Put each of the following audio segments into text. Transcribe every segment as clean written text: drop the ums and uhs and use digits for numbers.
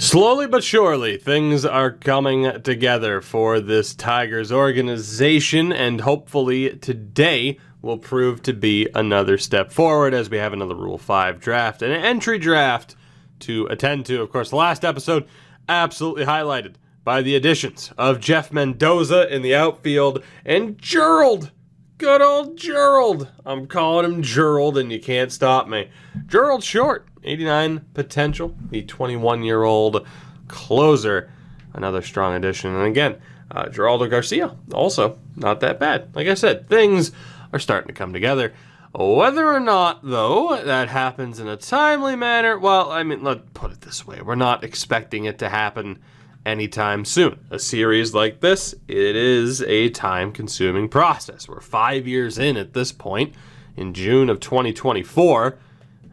Slowly but surely, things are coming together for this Tigers organization, and hopefully today will prove to be another step forward as we have another Rule 5 draft, an entry draft to attend to. Of course, the last episode absolutely highlighted by the additions of Jeff Mendoza in the outfield and Jerold. Good old Jerold. I'm calling him Jerold, and you can't stop me. Jerold Short, 89 potential, the 21-year-old closer. Another strong addition. And again, Geraldo Garcia, also not that bad. Like I said, things are starting to come together. Whether or not, though, that happens in a timely manner, well, I mean, let's put it this way. We're not expecting it to happen anytime soon. A series like this, it is a time-consuming process. We're 5 years in at this point, in June of 2024,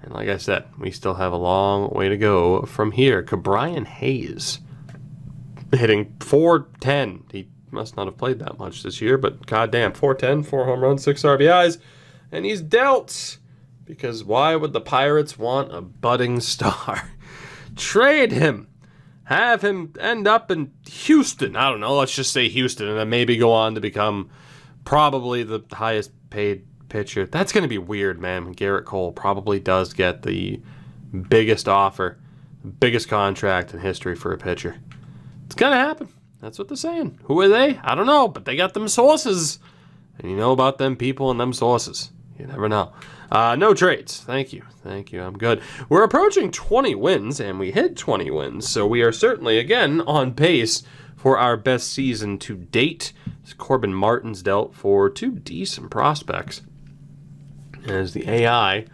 and like I said, we still have a long way to go from here. Ke'Bryan Hayes hitting .410. He must not have played that much this year, but goddamn, .410, 4 home runs, 6 RBIs, and he's dealt, because why would the Pirates want a budding star? Trade him. Have him end up in Houston. I don't know, let's just say Houston, and then maybe go on to become probably the highest paid pitcher. That's going to be weird, man. Garrett Cole probably does get the biggest offer, biggest contract in history for a pitcher. It's going to happen. That's what they're saying. Who are they? I don't know, but they got them sources. And you know about them people and them sources. You never know. No trades. Thank you. Thank you. I'm good. We're approaching 20 wins, and we hit 20 wins. So we are certainly, again, on pace for our best season to date. Corbin Martin's dealt for 2 decent prospects. As the AI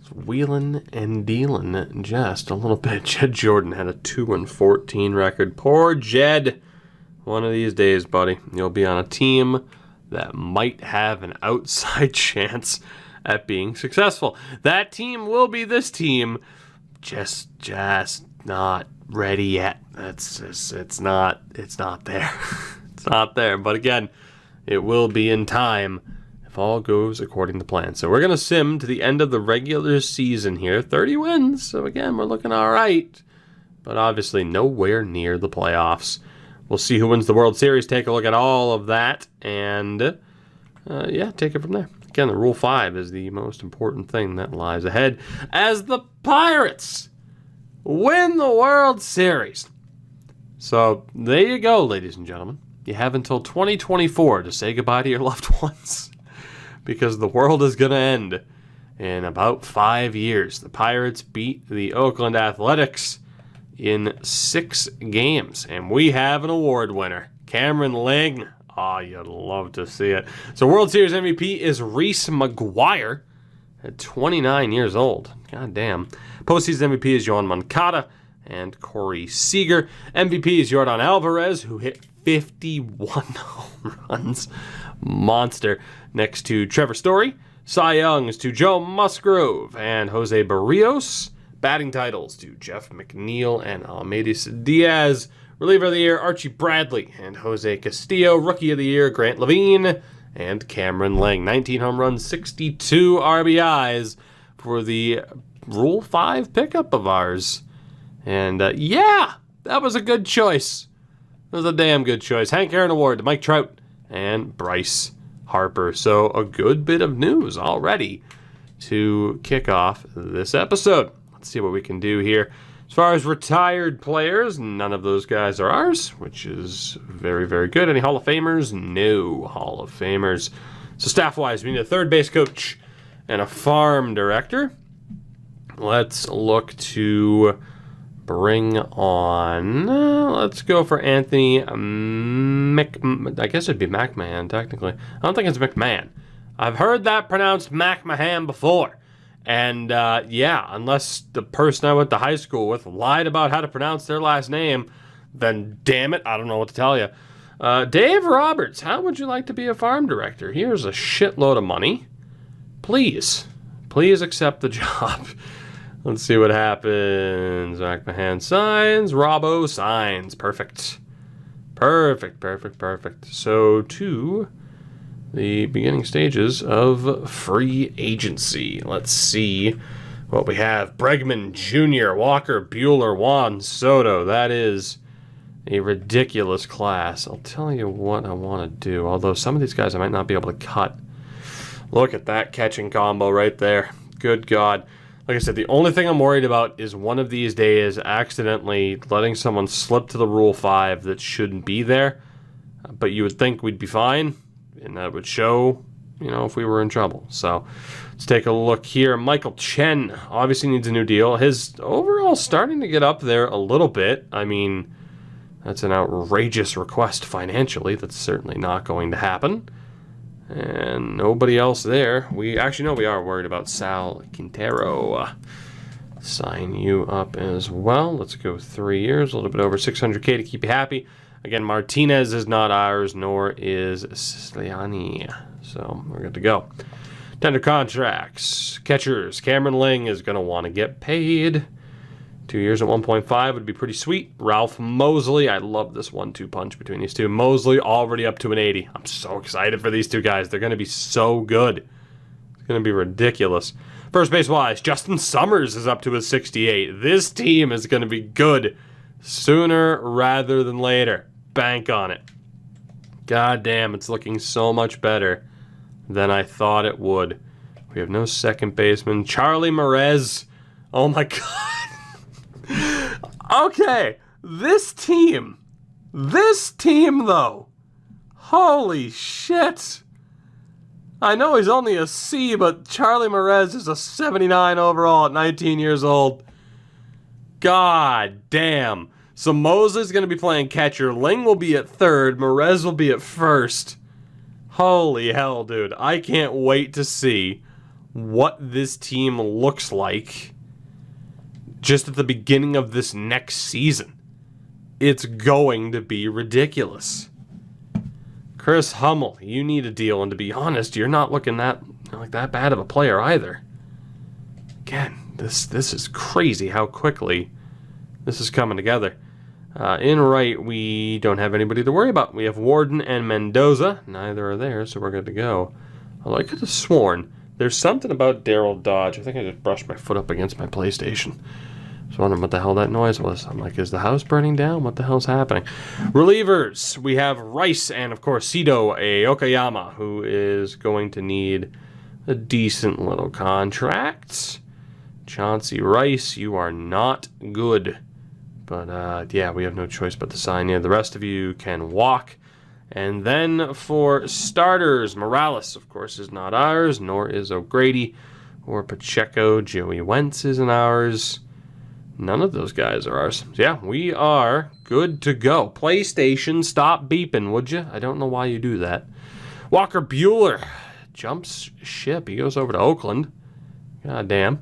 is wheeling and dealing just a little bit. Jed Jordan had a 2-14 record. Poor Jed. One of these days, buddy, you'll be on a team that might have an outside chance at being successful. That team will be this team, just not ready yet. It's not there. It's not there. But again, it will be in time if all goes according to plan. So we're gonna sim to the end of the regular season here. 30 wins. So again, we're looking all right, but obviously nowhere near the playoffs. We'll see who wins the World Series. Take a look at all of that, and yeah, take it from there. Again, the Rule 5 is the most important thing that lies ahead as the Pirates win the World Series. So there you go, ladies and gentlemen. You have until 2024 to say goodbye to your loved ones, because the world is going to end in about 5 years. The Pirates beat the Oakland Athletics in 6 games, and we have an award winner, Cameron Ling. Oh, you'd love to see it. So World Series MVP is Reese McGuire at 29 years old. God damn. Postseason MVP is Yoan Moncada and Corey Seager. MVP is Yordan Alvarez, who hit 51 home runs. Monster. Next to Trevor Story. Cy Youngs to Joe Musgrove and Jose Barrios. Batting titles to Jeff McNeil and Almeida Diaz. Reliever of the Year, Archie Bradley and Jose Castillo. Rookie of the Year, Grant Levine and Cameron Ling. 19 home runs, 62 RBIs for the Rule 5 pickup of ours. And yeah, that was a good choice. It was a damn good choice. Hank Aaron Award to Mike Trout and Bryce Harper. So a good bit of news already to kick off this episode. Let's see what we can do here. As far as retired players, none of those guys are ours, which is very, very good. Any Hall of Famers? No Hall of Famers. So staff-wise, we need a third base coach and a farm director. Let's look to bring on, let's go for Anthony I guess it'd be McMahon, technically. I don't think it's McMahon. I've heard that pronounced McMahon before. And yeah, unless the person I went to high school with lied about how to pronounce their last name, then damn it, I don't know what to tell you. Dave Roberts, how would you like to be a farm director? Here's a shitload of money. Please accept the job. Let's see what happens. McMahon signs. Robbo signs. Perfect. So to the beginning stages of free agency. Let's see what we have. Bregman Jr., Walker Buehler, Juan Soto. That is a ridiculous class. I'll tell you what I want to do. Although some of these guys I might not be able to cut. Look at that catching combo right there. Good God. Like I said, the only thing I'm worried about is one of these days accidentally letting someone slip to the Rule 5 that shouldn't be there. But you would think we'd be fine, and that would show, you know, if we were in trouble. So let's take a look here. Michael Chen obviously needs a new deal. His overall starting to get up there a little bit. I mean, that's an outrageous request financially. That's certainly not going to happen. And nobody else there. We actually know we are worried about Sal Quintero. Sign you up as well. Let's go 3 years, a little bit over 600K to keep you happy. Again, Martinez is not ours, nor is Siciliani. So we're good to go. Tender contracts. Catchers. Cameron Ling is going to want to get paid. 2 years at 1.5 would be pretty sweet. Ralph Moseley. I love this 1-2 punch between these two. Moseley already up to an 80. I'm so excited for these two guys. They're going to be so good. It's going to be ridiculous. First base wise, Justin Summers is up to a 68. This team is going to be good sooner rather than later. Bank on it. God damn, it's looking so much better than I thought it would. We have no second baseman. Charley Mares. Oh my God. Okay, this team though, holy shit. I know he's only a C, but Charley Mares is a 79 overall at 19 years old. God damn. So Moseley's going to be playing catcher. Ling will be at third. Mares will be at first. Holy hell, dude. I can't wait to see what this team looks like just at the beginning of this next season. It's going to be ridiculous. Chris Hummel, you need a deal, and to be honest, you're not looking that bad of a player either. Again, this is crazy how quickly this is coming together. In right, we don't have anybody to worry about. We have Warden and Mendoza. Neither are there, so we're good to go. Although I could have sworn there's something about Jerold Dodge. I think I just brushed my foot up against my PlayStation. I was wondering what the hell that noise was. I'm like, is the house burning down? What the hell's happening? Relievers. We have Rice and, of course, Sito Yokoyama, who is going to need a decent little contract. Chauncey Rice, you are not good. But, yeah, we have no choice but to sign you. The rest of you can walk. And then for starters, Morales, of course, is not ours, nor is O'Grady or Pacheco. Joey Wentz isn't ours. None of those guys are ours. So yeah, we are good to go. PlayStation, stop beeping, would you? I don't know why you do that. Walker Buehler jumps ship. He goes over to Oakland. God damn.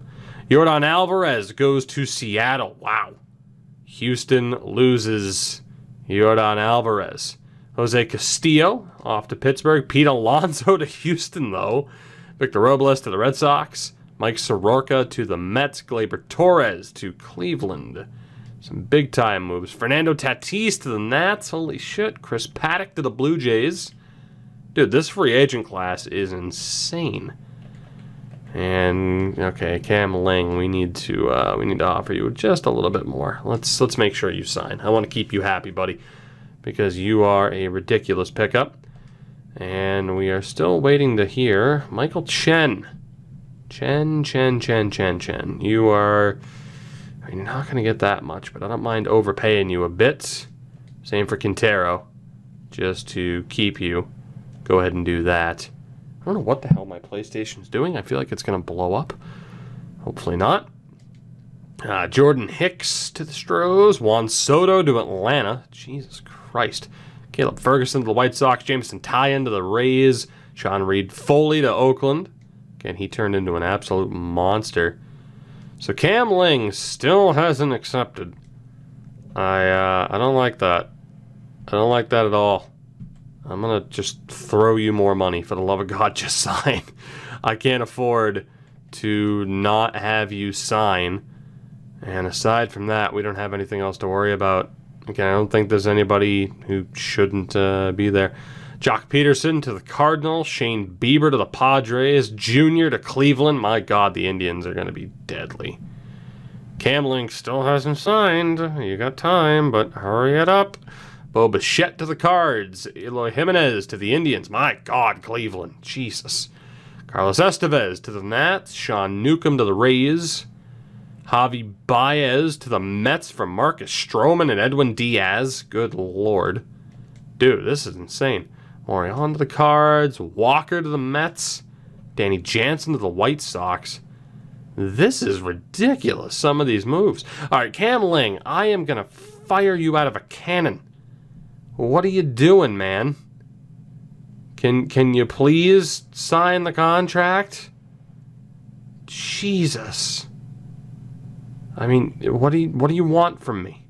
Yordan Alvarez goes to Seattle. Wow. Houston loses Yordan Alvarez. Jose Castillo off to Pittsburgh. Pete Alonso to Houston, though. Victor Robles to the Red Sox. Mike Soroka to the Mets. Gleyber Torres to Cleveland. Some big-time moves. Fernando Tatis to the Nats. Holy shit. Chris Paddock to the Blue Jays. Dude, this free agent class is insane. And, okay, Cam Ling, we need to offer you just a little bit more. Let's make sure you sign. I want to keep you happy, buddy, because you are a ridiculous pickup. And we are still waiting to hear Michael Chen. Chen. You are... You're not going to get that much, but I don't mind overpaying you a bit. Same for Quintero. Just to keep you. Go ahead and do that. I don't know what the hell my PlayStation's doing. I feel like it's going to blow up. Hopefully not. Jordan Hicks to the Stros. Juan Soto to Atlanta. Jesus Christ. Caleb Ferguson to the White Sox. Jameson Tyon to the Rays. Sean Reed Foley to Oakland. Again, he turned into an absolute monster. So Cam Ling still hasn't accepted. I don't like that. I don't like that at all. I'm going to just throw you more money. For the love of God, just sign. I can't afford to not have you sign. And aside from that, we don't have anything else to worry about. Again, I don't think there's anybody who shouldn't be there. Jock Peterson to the Cardinals. Shane Bieber to the Padres. Junior to Cleveland. My God, the Indians are going to be deadly. Cam Ling still hasn't signed. You got time, but hurry it up. Bo Bichette to the Cards. Eloy Jimenez to the Indians. My God, Cleveland. Jesus. Carlos Estevez to the Nats. Sean Newcomb to the Rays. Javi Baez to the Mets from Marcus Stroman and Edwin Diaz. Good Lord. Dude, this is insane. Mori to the Cards. Walker to the Mets. Danny Jansen to the White Sox. This is ridiculous, some of these moves. All right, Cam Ling, I am going to fire you out of a cannon. What are you doing, man? Can you please sign the contract? Jesus. I mean, what do you want from me?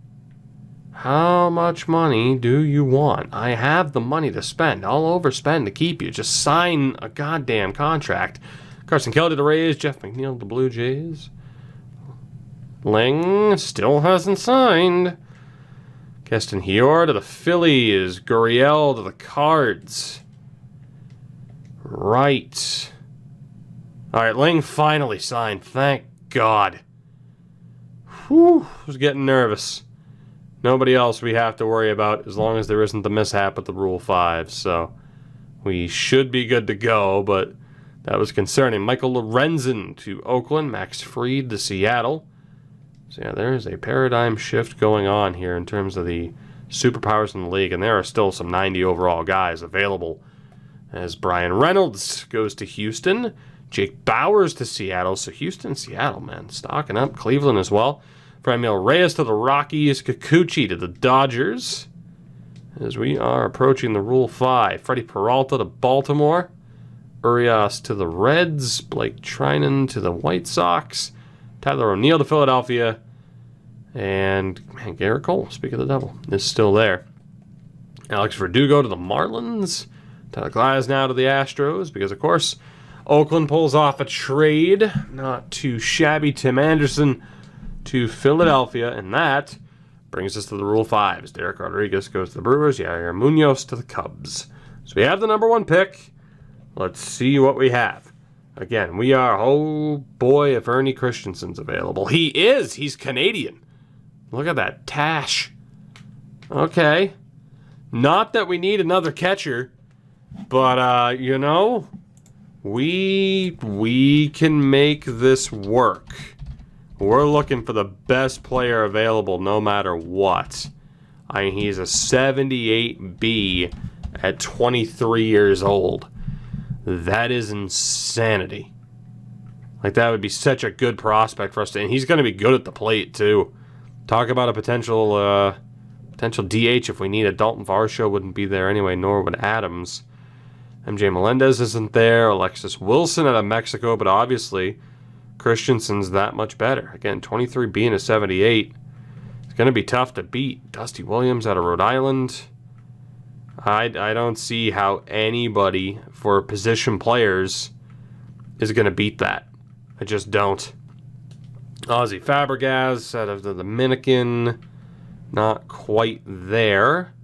How much money do you want? I have the money to spend. I'll overspend to keep you. Just sign a goddamn contract. Carson Kelly to the Rays. Jeff McNeil to the Blue Jays. Ling still hasn't signed. Keston Hiura to the Phillies. Gurriel to the Cards. Right. All right, Ling finally signed. Thank God. Whew, I was getting nervous. Nobody else we have to worry about as long as there isn't the mishap with the Rule 5. So we should be good to go, but that was concerning. Michael Lorenzen to Oakland. Max Fried to Seattle. So yeah, there is a paradigm shift going on here in terms of the superpowers in the league, and there are still some 90 overall guys available. As Brian Reynolds goes to Houston. Jake Bowers to Seattle. So Houston, Seattle, man, stocking up. Cleveland as well. Franmil Reyes to the Rockies. Kikuchi to the Dodgers. As we are approaching the Rule 5. Freddie Peralta to Baltimore. Urias to the Reds. Blake Trinan to the White Sox. Tyler O'Neill to Philadelphia. And, man, Garrett Cole, speak of the devil, is still there. Alex Verdugo to the Marlins. Tyler Glasnow to the Astros. Because, of course, Oakland pulls off a trade. Not too shabby. Tim Anderson to Philadelphia, and that brings us to the Rule 5s. Derek Rodriguez goes to the Brewers, Yair Munoz to the Cubs. So we have the number 1 pick. Let's see what we have. Again, we are, oh boy, if Ernie Christiansen's available. He is! He's Canadian. Look at that tash. Okay. Not that we need another catcher, but, you know, we can make this work. We're looking for the best player available no matter what. I mean, he's a 78B at 23 years old. That is insanity. Like, that would be such a good prospect for us to... And he's going to be good at the plate, too. Talk about a potential DH if we need it. Dalton Varsho wouldn't be there anyway, nor would Adams. MJ Melendez isn't there. Alexis Wilson out of Mexico, but obviously... Christensen's that much better. Again, 23 being a 78. It's going to be tough to beat. Dusty Williams out of Rhode Island. I don't see how anybody for position players is going to beat that. I just don't. Ozzy Fabregas out of the Dominican. Not quite there.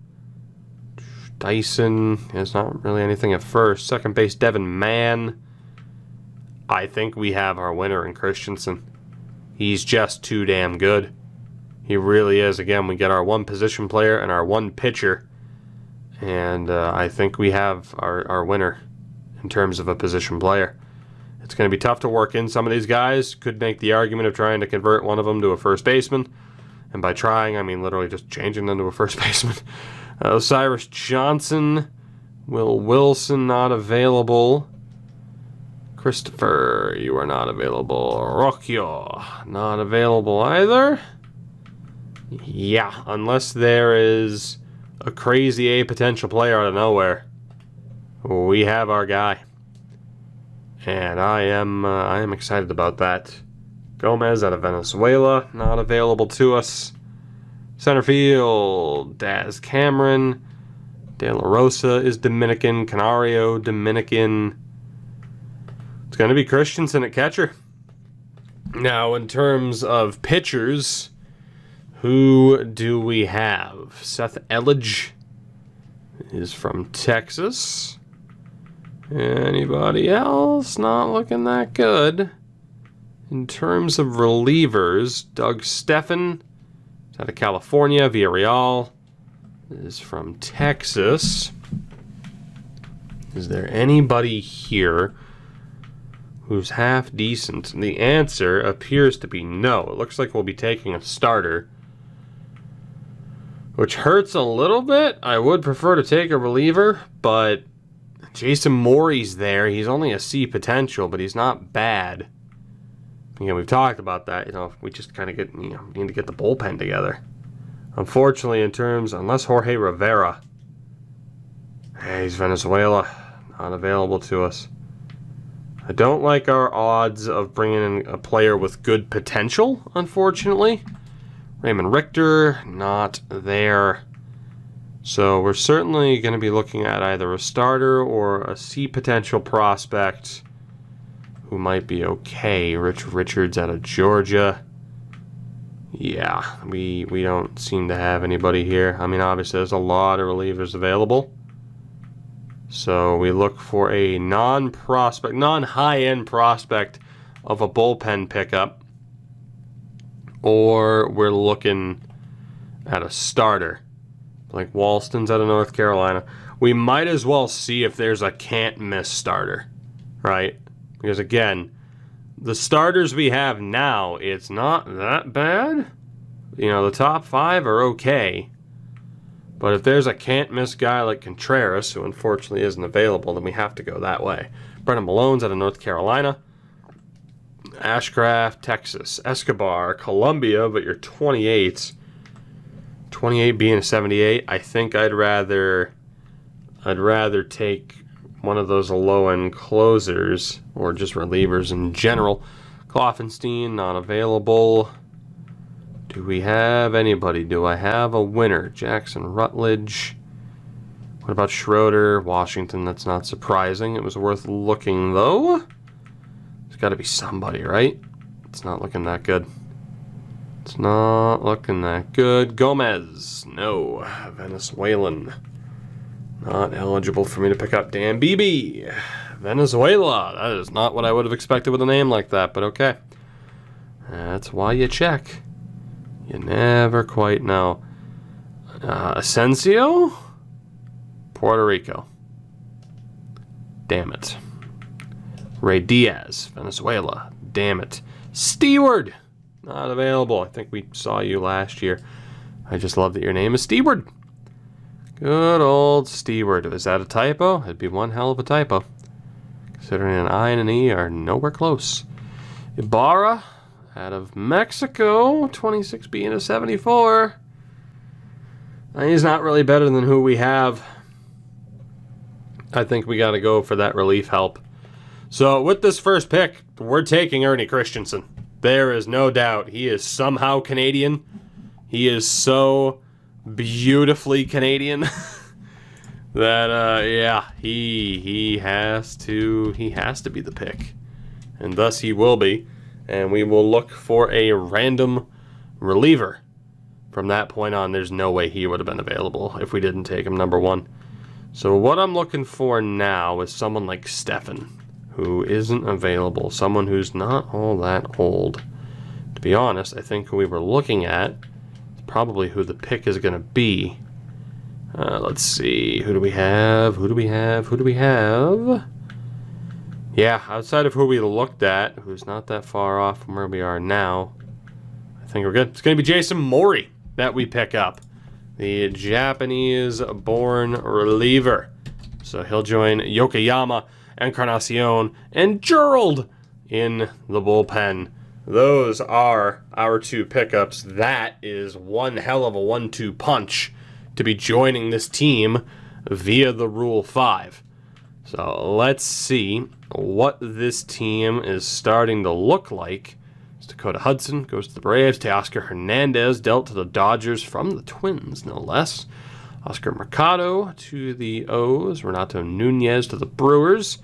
Dyson is not really anything at first. Second base, Devin Mann. I think we have our winner in Christensen. He's just too damn good. He really is. Again, we get our 1 position player and our 1 pitcher. And I think we have our winner in terms of a position player. It's going to be tough to work in some of these guys. Could make the argument of trying to convert one of them to a first baseman. And by trying, I mean literally just changing them to a first baseman. Osiris Johnson. Will Wilson not available. Christopher, you are not available. Rocchio, not available either. Yeah, unless there is a crazy A potential player out of nowhere. We have our guy. And I am excited about that. Gomez out of Venezuela, not available to us. Center field, Daz Cameron. De La Rosa is Dominican. Canario, Dominican. It's going to be Christensen at catcher. Now, in terms of pitchers, who do we have? Seth Elledge is from Texas. Anybody else? Not looking that good. In terms of relievers, Doug Steffen is out of California. Villarreal is from Texas. Is there anybody here who's half decent? The answer appears to be no. It looks like we'll be taking a starter, which hurts a little bit. I would prefer to take a reliever, but Jason Mori's there. He's only a C potential, but he's not bad. Again, we've talked about that. You know, we just kind of need to get the bullpen together. Unfortunately, unless Jorge Rivera, he's Venezuela, not available to us. I don't like our odds of bringing in a player with good potential, unfortunately. Raymond Richter, not there. So we're certainly going to be looking at either a starter or a C potential prospect who might be okay. Rich Richards out of Georgia. Yeah, we don't seem to have anybody here. I mean, obviously there's a lot of relievers available. So we look for a non-high-end prospect of a bullpen pickup. Or we're looking at a starter. Like Walston's out of North Carolina. We might as well see if there's a can't-miss starter, right? Because again, the starters we have now, it's not that bad. You know, the top 5 are okay. But if there's a can't-miss guy like Contreras, who unfortunately isn't available, then we have to go that way. Brennan Malone's out of North Carolina. Ashcraft, Texas. Escobar, Colombia, but you're 28. 28 being a 78. I think I'd rather take one of those low-end closers, or just relievers in general. Kloffenstein, not available. Do we have anybody? Do I have a winner? Jackson Rutledge. What about Schroeder? Washington, that's not surprising. It was worth looking, though. There's got to be somebody, right? It's not looking that good. It's not looking that good. Gomez, no. Venezuelan. Not eligible for me to pick up. Dan Beebe, Venezuela. That is not what I would have expected with a name like that, but okay. That's why you check. You never quite know. Asensio? Puerto Rico. Damn it. Ray Diaz, Venezuela. Damn it. Steward, not available. I think we saw you last year. I just love that your name is Steward. Good old Steward. Is that a typo? It'd be one hell of a typo, considering an I and an E are nowhere close. Ibarra, out of Mexico, 26 being a 74. He's not really better than who we have. I think we got to go for that relief help. So with this first pick, we're taking Ernie Christiansen. There is no doubt. He is somehow Canadian. He is so beautifully Canadian that yeah, he has to be the pick, and thus he will be. And we will look for a random reliever. From that point on, there's no way he would have been available if we didn't take him number 1. So what I'm looking for now is someone like Steffen, who isn't available. Someone who's not all that old. To be honest, I think who we were looking at is probably who the pick is going to be. Let's see. Who do we have? Yeah, outside of who we looked at, who's not that far off from where we are now, I think we're good. It's going to be Jason Mori that we pick up. The Japanese-born reliever. So he'll join Yokoyama, Encarncion, and Jerold in the bullpen. Those are our 2 pickups. That is one hell of a 1-2 punch to be joining this team via the Rule 5. So let's see what this team is starting to look like. Dakota Hudson goes to the Braves. Teoscar Hernandez dealt to the Dodgers from the Twins, no less. Oscar Mercado to the O's. Renato Nunez to the Brewers.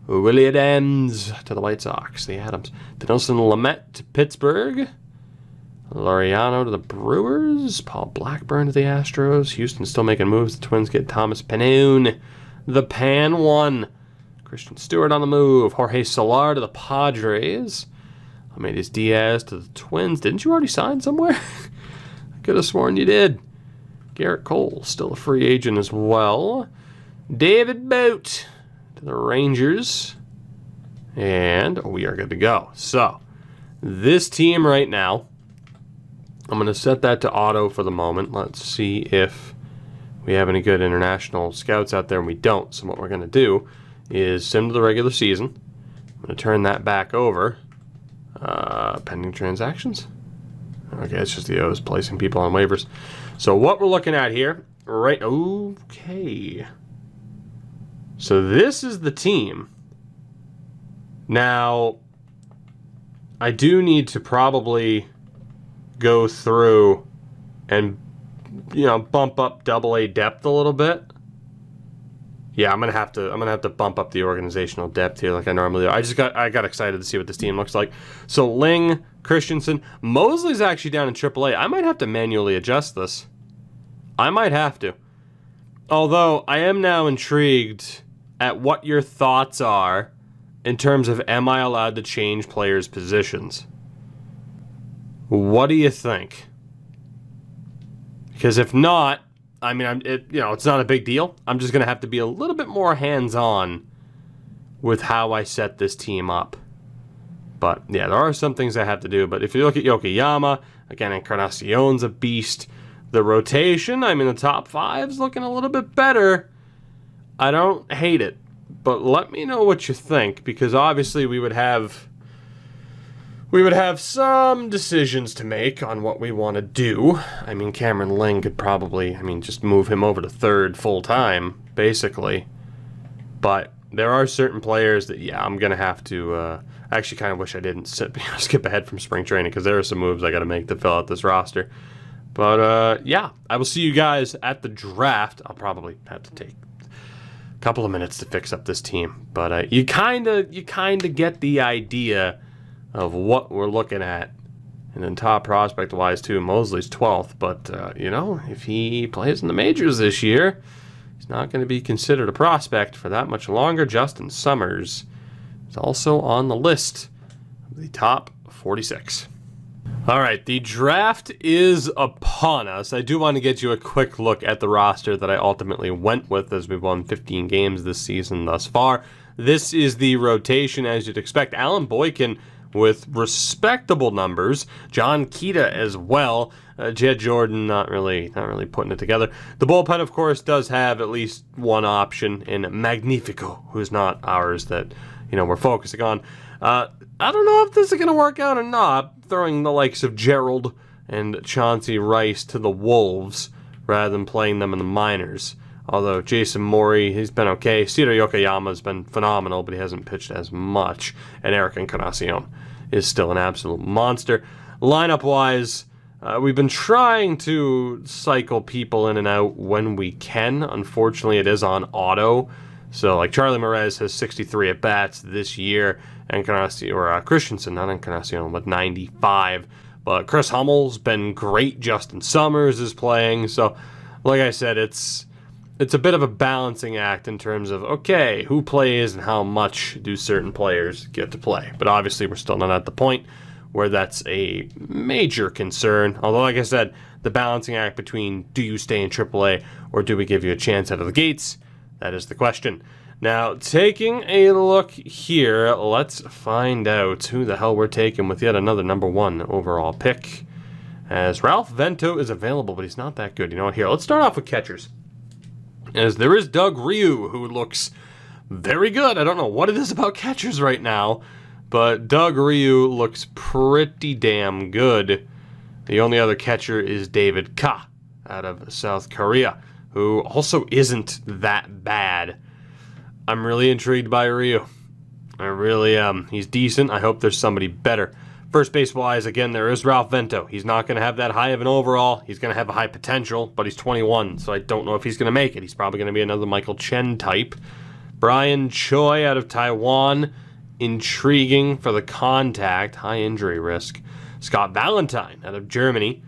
Willie Adams to the White Sox. The Adams. Denelson Lamet to Pittsburgh. Laureano to the Brewers. Paul Blackburn to the Astros. Houston still making moves. The Twins get Thomas Pannone. The Pan one. Christian Stewart on the move. Jorge Solar to the Padres. Edgar Diaz to the Twins. Didn't you already sign somewhere? I could have sworn you did. Garrett Cole, still a free agent as well. David Boat to the Rangers. And we are good to go. So, this team right now, I'm going to set that to auto for the moment. Let's see if we have any good international scouts out there, and we don't. So what we're going to do is send to the regular season. I'm going to turn that back over. Pending transactions. Okay, it's just the O's placing people on waivers. So what we're looking at here, right? Okay. So this is the team. Now, I do need to probably go through and, bump up AA depth a little bit. Yeah, I'm gonna have to bump up the organizational depth here like I normally do. I got excited to see what this team looks like. So Ling, Christiansen, Moseley's actually down in AAA. I might have to manually adjust this. I might have to. Although I am now intrigued at what your thoughts are in terms of, am I allowed to change players' positions? What do you think? Because if not, I mean, it's not a big deal. I'm just going to have to be a little bit more hands-on with how I set this team up. But, yeah, there are some things I have to do. But if you look at Yokoyama, again, Encarnacion's a beast. The rotation, I mean, the top five's looking a little bit better. I don't hate it. But let me know what you think, because obviously we would have some decisions to make on what we want to do. I mean, Cameron Ling could probably, just move him over to third full-time, basically. But there are certain players that, yeah, I'm going to have to... I actually kind of wish I didn't skip ahead from spring training, because there are some moves I got to make to fill out this roster. But, yeah, I will see you guys at the draft. I'll probably have to take a couple of minutes to fix up this team. But you kind of get the idea of what we're looking at. And then top prospect-wise, too, Moseley's 12th. But, if he plays in the majors this year, he's not going to be considered a prospect for that much longer. Justin Summers is also on the list of the top 46. All right, the draft is upon us. I do want to get you a quick look at the roster that I ultimately went with, as we've won 15 games this season thus far. This is the rotation, as you'd expect. Alan Boykin with respectable numbers. John Kida as well. Jed Jordan not really putting it together. The bullpen, of course, does have at least one option in Magnifico, who's not ours that we're focusing on. I don't know if this is going to work out or not, throwing the likes of Jerold and Chauncey Rice to the Wolves rather than playing them in the minors. Although Jason Mori, he's been okay. Sito Yokoyama has been phenomenal, but he hasn't pitched as much. And Eric Encarncion is still an absolute monster. Lineup-wise, we've been trying to cycle people in and out when we can. Unfortunately, it is on auto. So, like, Charley Mares has 63 at-bats this year. Christiansen, not Encarnacion, but 95. But Chris Hummel's been great. Justin Summers is playing. So, like I said, it's a bit of a balancing act in terms of, okay, who plays and how much do certain players get to play. But obviously, we're still not at the point where that's a major concern. Although, like I said, the balancing act between do you stay in AAA or do we give you a chance out of the gates, that is the question. Now, taking a look here, let's find out who the hell we're taking with yet another number 1 overall pick. As Ralph Vento is available, but he's not that good. You know what? Here, let's start off with catchers. As there is Doug Ryu, who looks very good. I don't know what it is about catchers right now, but Doug Ryu looks pretty damn good. The only other catcher is David Ka out of South Korea, who also isn't that bad. I'm really intrigued by Ryu. I really am. He's decent. I hope there's somebody better. First base-wise, again, there is Ralph Vento. He's not going to have that high of an overall. He's going to have a high potential, but he's 21, so I don't know if he's going to make it. He's probably going to be another Michael Chen type. Brian Choi out of Taiwan. Intriguing for the contact. High injury risk. Scott Valentine out of Germany,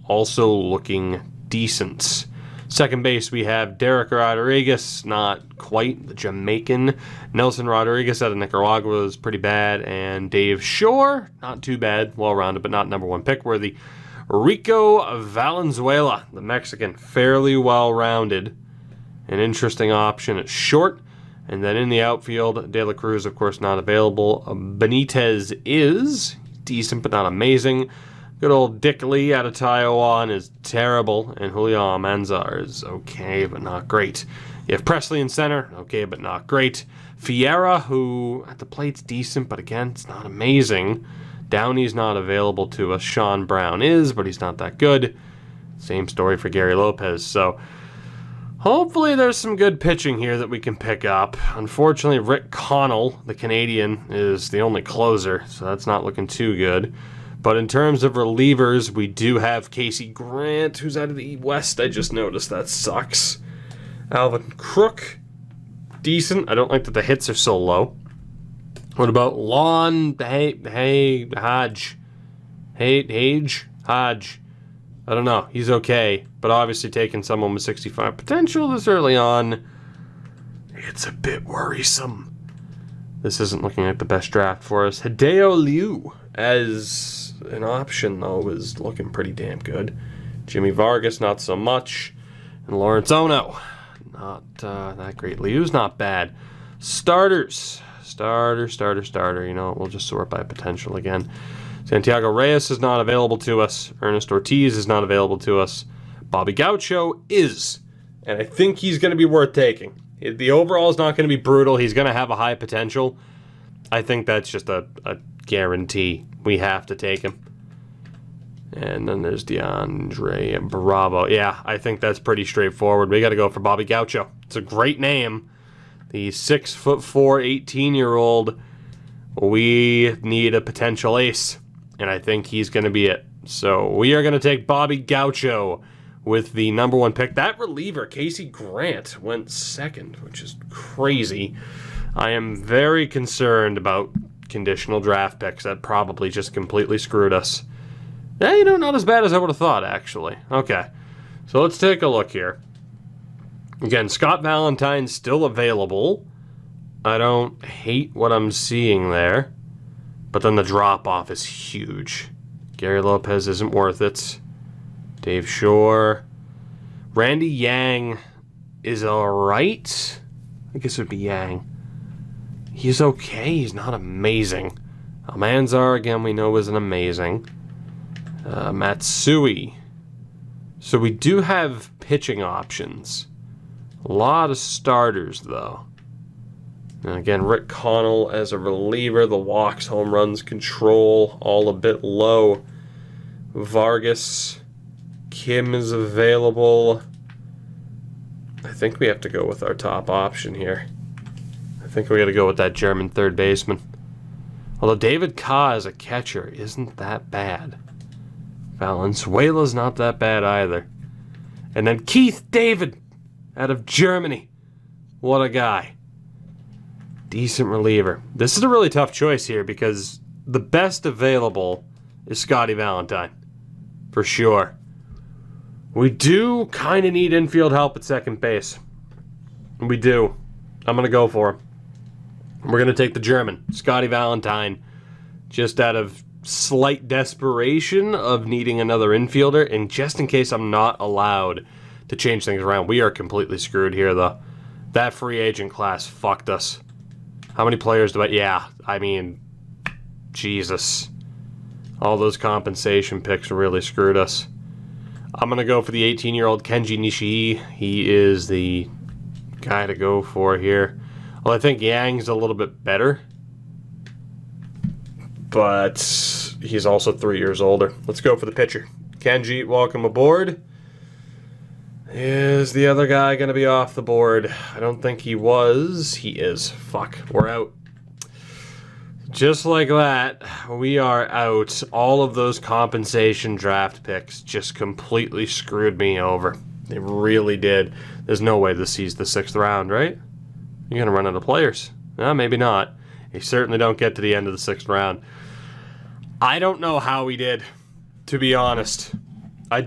also looking decent. Second base, we have Derek Rodriguez, not quite the Jamaican. Nelson Rodriguez out of Nicaragua was pretty bad. And Dave Shore, not too bad. Well-rounded, but not number one pick worthy. Rico Valenzuela, the Mexican, fairly well-rounded. An interesting option at short. And then in the outfield, De La Cruz, of course, not available. Benitez is decent, but not amazing. Good old Dick Lee out of Taiwan is terrible, and Julio Almanzar is okay, but not great. You have Presley in center, okay, but not great. Fiera, who at the plate's decent, but again, it's not amazing. Downey's not available to us. Sean Brown is, but he's not that good. Same story for Gary Lopez, so hopefully there's some good pitching here that we can pick up. Unfortunately, Rick Connell, the Canadian, is the only closer, so that's not looking too good. But in terms of relievers, we do have Casey Grant, who's out of the West. I just noticed that sucks. Alvin Crook, decent. I don't like that the hits are so low. What about Lon Hodge? Hodge. I don't know. He's okay. But obviously taking someone with 65 potential this early on, it's a bit worrisome. This isn't looking like the best draft for us. Hideo Liu as an option, though, is looking pretty damn good. Jimmy Vargas, not so much. And Lawrence Ono, not that great. Liu's not bad. Starters. Starter. You know, we'll just sort by potential again. Santiago Reyes is not available to us. Ernest Ortiz is not available to us. Bobby Gaucho is. And I think he's going to be worth taking. The overall is not going to be brutal. He's going to have a high potential. I think that's just a guarantee. We have to take him. And then there's DeAndre Bravo. Yeah, I think that's pretty straightforward. We got to go for Bobby Gaucho. It's a great name. The 6'4", 18-year-old. We need a potential ace. And I think he's going to be it. So we are going to take Bobby Gaucho with the number one pick. That reliever, Casey Grant, went second, which is crazy. I am very concerned about conditional draft picks. That probably just completely screwed us. Yeah, you know, not as bad as I would have thought, actually. Okay, so let's take a look here. Again, Scott Valentine's still available. I don't hate what I'm seeing there. But then the drop-off is huge. Gary Lopez isn't worth it. Dave Shore. Randy Yang is alright. I guess it would be Yang. He's okay. He's not amazing. Almanzar, again, we know isn't amazing. Matsui. So we do have pitching options. A lot of starters, though. And again, Rick Connell as a reliever. The walks, home runs, control, all a bit low. Vargas. Kim is available. I think we have to go with our top option here. I think we got to go with that German third baseman. Although David Ka as a catcher isn't that bad. Valenzuela's not that bad either. And then Keith David out of Germany. What a guy. Decent reliever. This is a really tough choice here because the best available is Scottie Valentine. For sure. We do kind of need infield help at second base. We do. I'm going to go for him. We're going to take the German, Scottie Valentine, just out of slight desperation of needing another infielder, and just in case I'm not allowed to change things around. We are completely screwed here, though. That free agent class fucked us. How many players do I... Yeah, I mean, Jesus. All those compensation picks really screwed us. I'm going to go for the 18-year-old Kenji Nishii. He is the guy to go for here. Well, I think Yang's a little bit better. But he's also 3 years older. Let's go for the pitcher. Kenji, welcome aboard. Is the other guy going to be off the board? I don't think he was. He is. Fuck. We're out. Just like that, we are out. All of those compensation draft picks just completely screwed me over. They really did. There's no way this sees the 6th round, right? You're going to run out of players. No, maybe not. You certainly don't get to the end of the 6th round. I don't know how we did, to be honest. I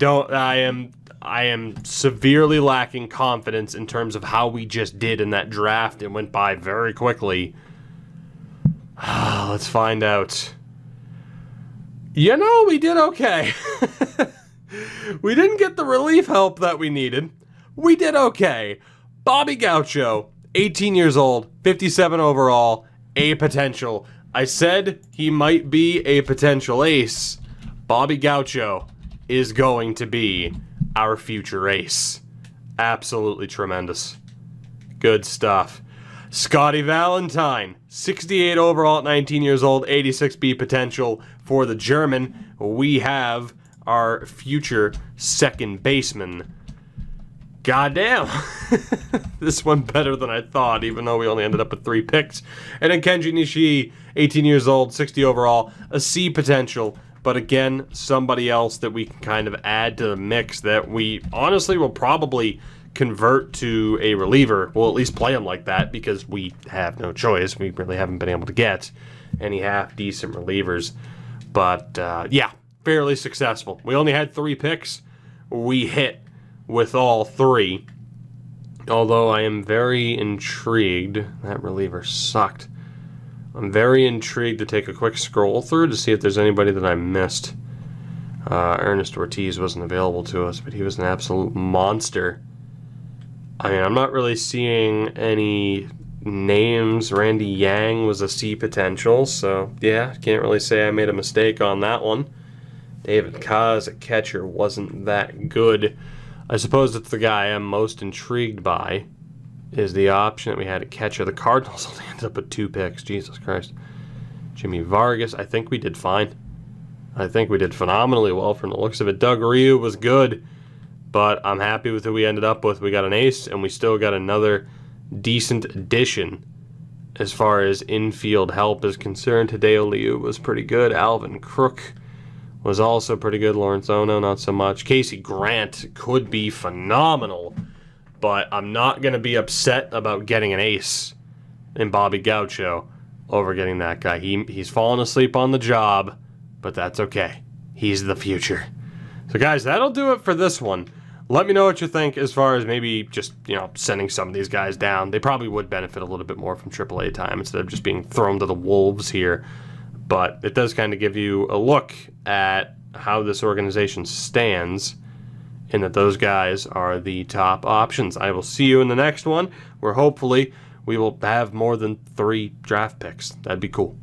am severely lacking confidence in terms of how we just did in that draft. It went by very quickly. Let's find out. You know, we did okay. We didn't get the relief help that we needed. We did okay. Bobby Gaucho, 18 years old, 57 overall, a potential. I said he might be a potential ace. Bobby Gaucho is going to be our future ace. Absolutely tremendous. Good stuff. Scottie Valentine, 68 overall at 19 years old, 86B potential for the German. We have our future second baseman. Goddamn. This one better than I thought, even though we only ended up with 3 picks. And then Kenji Nishii, 18 years old, 60 overall, a C potential. But again, somebody else that we can kind of add to the mix that we honestly will probably convert to a reliever. We'll at least play him like that because we have no choice. We really haven't been able to get any half-decent relievers. But, yeah, fairly successful. We only had 3 picks. We hit with all 3. Although I am very intrigued. That reliever sucked. I'm very intrigued to take a quick scroll through to see if there's anybody that I missed. Ernest Ortiz wasn't available to us, but he was an absolute monster. I mean, I'm not really seeing any names. Randy Yang was a C potential, so yeah, can't really say I made a mistake on that one. David Kaz at catcher wasn't that good. I suppose it's the guy I'm most intrigued by is the option that we had at catcher. The Cardinals only ended up with 2 picks. Jesus Christ. Jimmy Vargas, I think we did fine. I think we did phenomenally well from the looks of it. Doug Ryu was good, but I'm happy with who we ended up with. We got an ace, and we still got another decent addition as far as infield help is concerned. Hideo Liu was pretty good. Alvin Crook was also pretty good. Lawrence Ono, not so much. Casey Grant could be phenomenal, but I'm not going to be upset about getting an ace in Bobby Gaucho over getting that guy. He's fallen asleep on the job, but that's okay. He's the future. So, guys, that'll do it for this one. Let me know what you think as far as maybe just, sending some of these guys down. They probably would benefit a little bit more from AAA time instead of just being thrown to the wolves here. But it does kind of give you a look at how this organization stands and that those guys are the top options. I will see you in the next one where hopefully we will have more than 3 draft picks. That'd be cool.